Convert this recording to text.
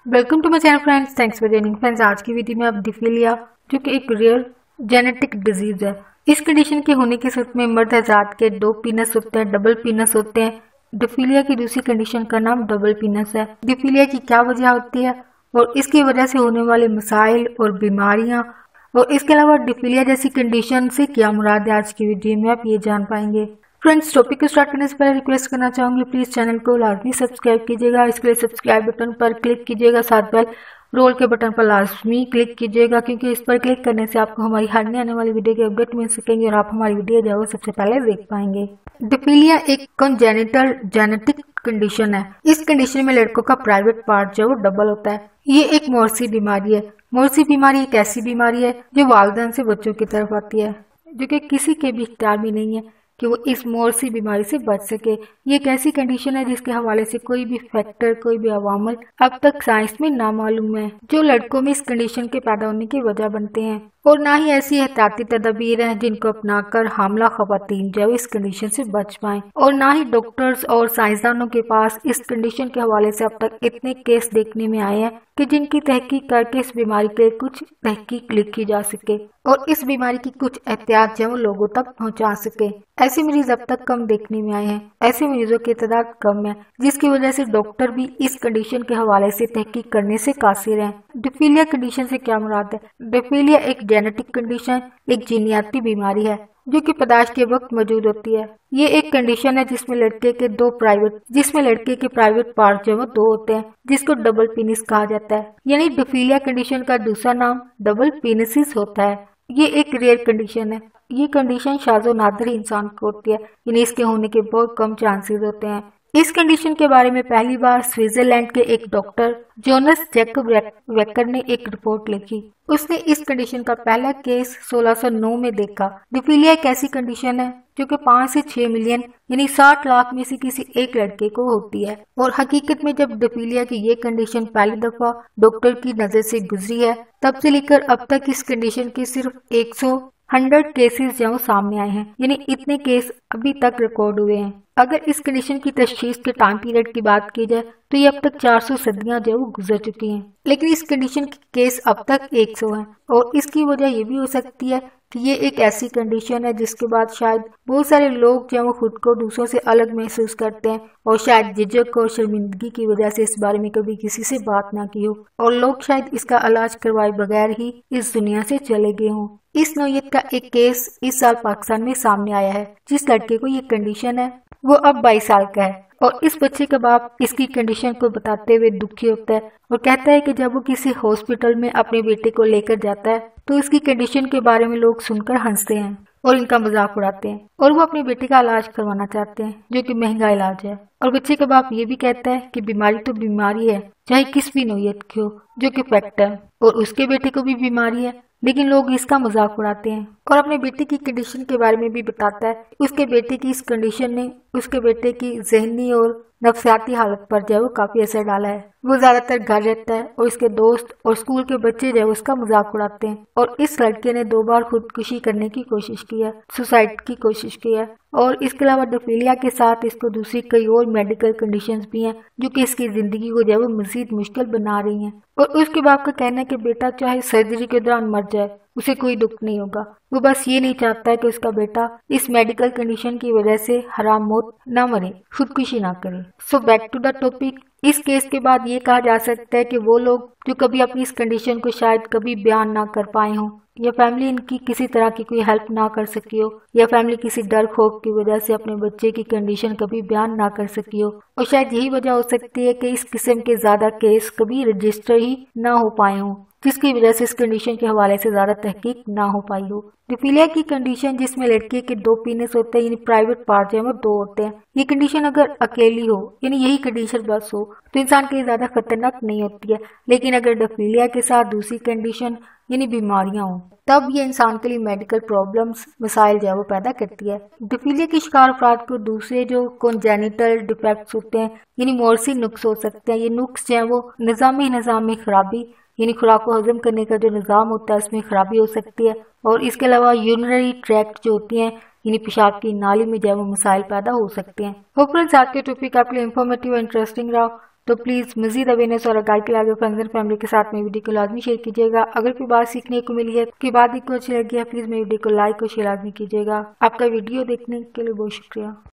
Welcome to my channel friends, thanks for joining. Friends, आज की video में आप डिफिलिया जो कि एक रेयर जेनेटिक डिजीज है, इस कंडीशन के होने की सूरत में मर्द हजरात के 2 पीनस होते हैं, डबल पीनस होते हैं। डिफिलिया की दूसरी कंडीशन का नाम डबल पीनस है। डिफिलिया की क्या वजह होती है और इसकी वजह से होने वाले मसाइल और बीमारियां, और इसके अलावा डिफिलिया जैसी कंडीशन से क्या मुराद है, आज की वीडियो में आप ये जान पाएंगे। फ्रेंड्स, टॉपिक को स्टार्ट करने से पहले रिक्वेस्ट करना चाहूंगी, प्लीज चैनल को लाजमी सब्सक्राइब कीजिएगा। इसके लिए सब्सक्राइब बटन पर क्लिक कीजिएगा, साथ बेल रोल के बटन पर लाजमी क्लिक कीजिएगा, क्योंकि इस पर क्लिक करने से आपको हमारी हर नई आने वाली वीडियो के अपडेट मिल सकेंगे और आप हमारी वीडियो जो है सबसे पहले देख पाएंगे। डिफिलिया एक कंजेनिटल जेनेटिक कंडीशन है। इस कंडीशन में लड़कों का प्राइवेट पार्ट जो है वो डबल होता है। ये एक मोर्सी बीमारी है। मोर्सी बीमारी एक ऐसी बीमारी है जो वालिदैन से बच्चों की तरफ आती है, जो कि किसी के भी इख्तियार में नहीं है कि वो इस मोर्सी बीमारी से बच सके। ये एक ऐसी कंडीशन है जिसके हवाले से कोई भी फैक्टर, कोई भी अवामल अब तक साइंस में नामालूम है जो लड़कों में इस कंडीशन के पैदा होने की वजह बनते हैं, और ना ही ऐसी एहतियाती तदबीर हैं जिनको अपनाकर हामला खवातीन जो इस कंडीशन से बच पाएं, और ना ही डॉक्टर्स और साइंसदानों के पास इस कंडीशन के हवाले से अब तक इतने केस देखने में आए हैं कि जिनकी तहकीक करके इस बीमारी के कुछ तहकीक लिखी जा सके और इस बीमारी की कुछ एहतियात जो लोगों तक पहुंचा सके। ऐसे मरीज अब तक कम देखने में आए हैं। ऐसे मरीजों की तादाद कम है, जिसकी वजह से डॉक्टर भी इस कंडीशन के हवाले से तहकीक करने से कासिर हैं। डिफिलिया कंडीशन से क्या मुराद है? डिफिलिया एक जेनेटिक कंडीशन, एक जीनियाती बीमारी है जो कि पैदाइश के वक्त मौजूद होती है। ये एक कंडीशन है जिसमें लड़के के प्राइवेट पार्ट जो है 2 होते हैं, जिसको डबल पीनिस कहा जाता है। यानी डिफिलिया कंडीशन का दूसरा नाम डबल पीनिसिस होता है। ये एक रेयर कंडीशन है। ये कंडीशन शाज़ो नादिर इंसान को होती है, यानी इसके होने के बहुत कम चांसेस होते हैं। इस कंडीशन के बारे में पहली बार स्विट्जरलैंड के एक डॉक्टर जोनस जैकब वेकर ने एक रिपोर्ट लिखी। उसने इस कंडीशन का पहला केस 1609 में देखा। डिफिलिया एक ऐसी कंडीशन है जो कि 5 से 6 मिलियन यानी 60 लाख में से किसी एक लड़के को होती है, और हकीकत में जब डिफिलिया की ये कंडीशन पहली दफा डॉक्टर की नजर से गुजरी है, तब से लेकर अब तक इस कंडीशन के सिर्फ 100 केसेस जो सामने आए हैं, यानी इतने केस अभी तक रिकॉर्ड हुए हैं। अगर इस कंडीशन की तशखीस के टाइम पीरियड की बात की जाए तो ये अब तक 400 सदियां जो गुजर चुकी हैं, लेकिन इस कंडीशन के केस अब तक 100 हैं। और इसकी वजह ये भी हो सकती है कि ये एक ऐसी कंडीशन है जिसके बाद शायद बहुत सारे लोग जो वो खुद को दूसरों से अलग महसूस करते हैं, और शायद झिझक और शर्मिंदगी की वजह से इस बारे में कभी किसी से बात ना की हो, और लोग शायद इसका इलाज करवाए बगैर ही इस दुनिया से चले गए हों। इस नौयत का एक केस इस साल पाकिस्तान में सामने आया है। जिस लड़के को ये कंडीशन है वो अब 22 साल का है, और इस बच्चे का बाप इसकी कंडीशन को बताते हुए दुखी होता है और कहता है कि जब वो किसी हॉस्पिटल में अपने बेटे को लेकर जाता है तो इसकी कंडीशन के बारे में लोग सुनकर हंसते हैं और इनका मजाक उड़ाते हैं, और वो अपने बेटे का इलाज करवाना चाहते हैं जो कि महंगा इलाज है। और बच्चे का बाप ये भी कहता है कि बीमारी तो बीमारी है, चाहे किस भी नौयत की हो, जो कि फैक्ट है, और उसके बेटे को भी बीमारी है, लेकिन लोग इसका मजाक उड़ाते हैं। और अपने बेटे की कंडीशन के बारे में भी बताता है। उसके बेटे की इस कंडीशन ने उसके बेटे की जहनी और नफ्सियाती हालत पर जो है वो काफी असर डाला है। वो ज्यादातर घर रहता है और इसके दोस्त और स्कूल के बच्चे जो है उसका मजाक उड़ाते हैं, और इस लड़के ने 2 बार खुदकुशी करने की कोशिश की है, सुसाइड की कोशिश की है। और इसके अलावा डिफिलिया के साथ इसको दूसरी कई और मेडिकल कंडीशंस भी हैं जो कि इसकी जिंदगी को जो है वो मजीद मुश्किल बना रही हैं। और उसके बाप का कहना है कि बेटा चाहे सर्जरी के दौरान मर जाए उसे कोई दुख नहीं होगा, वो बस ये नहीं चाहता है कि उसका बेटा इस मेडिकल कंडीशन की वजह से हराम मौत ना मरे, खुदकुशी ना करे। So back to the topic. इस केस के बाद ये कहा जा सकता है कि वो लोग जो कभी अपनी इस कंडीशन को शायद कभी बयान ना कर पाए हों, या फैमिली इनकी किसी तरह की कोई हेल्प ना कर सकी हो, या फैमिली किसी डर खौफ की वजह से अपने बच्चे की कंडीशन कभी बयान ना कर सकी हो, और शायद यही वजह हो सकती है कि इस किस्म के ज्यादा केस कभी रजिस्टर ही ना हो पाए हों, जिसकी वजह से इस कंडीशन के हवाले से ज्यादा तहकीक ना हो पाई हो। डिफिलिया की कंडीशन जिसमें लड़के के 2 पीनिस होते हैं, यानी प्राइवेट पार्ट जो है 2 होते हैं, ये कंडीशन अगर अकेली हो, यानी यही कंडीशन बस हो, तो इंसान के लिए ज्यादा खतरनाक नहीं होती है। लेकिन अगर डिफिलिया के साथ दूसरी कंडीशन यानी बीमारियां हो, तब ये इंसान के लिए मेडिकल प्रॉब्लम्स, मसाइल जो है वो पैदा करती है। डिफिलिया के शिकार अफराद को दूसरे जो कॉन्जेनिटल डिफेक्ट्स होते हैं, यानी मोर्सी नुक्स हो सकते हैं। ये नुक्स जो है वो निज़ाम में खराबी, यानी खुराक को हजम करने का जो निज़ाम होता है उसमें खराबी हो सकती है, और इसके अलावा यूरिनरी ट्रैक्ट जो होती हैं, यानी पेशाब की नाली में जो है वो मसाइल पैदा हो सकते हैं। होप फ्रेंड्स, आज के टॉपिक आपके लिए इंफॉर्मेटिव और इंटरेस्टिंग रहा। तो प्लीज़ मजीद अवेयरनेस और गाइड के लिए फ्रेंड्स एंड फैमिली के साथ में वीडियो को लाजमी शेयर कीजिएगा। अगर कोई बात सीखने को मिली है, कोई बात को अच्छी लगी है, प्लीज़ मेरी वीडियो को लाइक और शेयर लाजमी कीजिएगा। आपका वीडियो देखने के लिए बहुत शुक्रिया।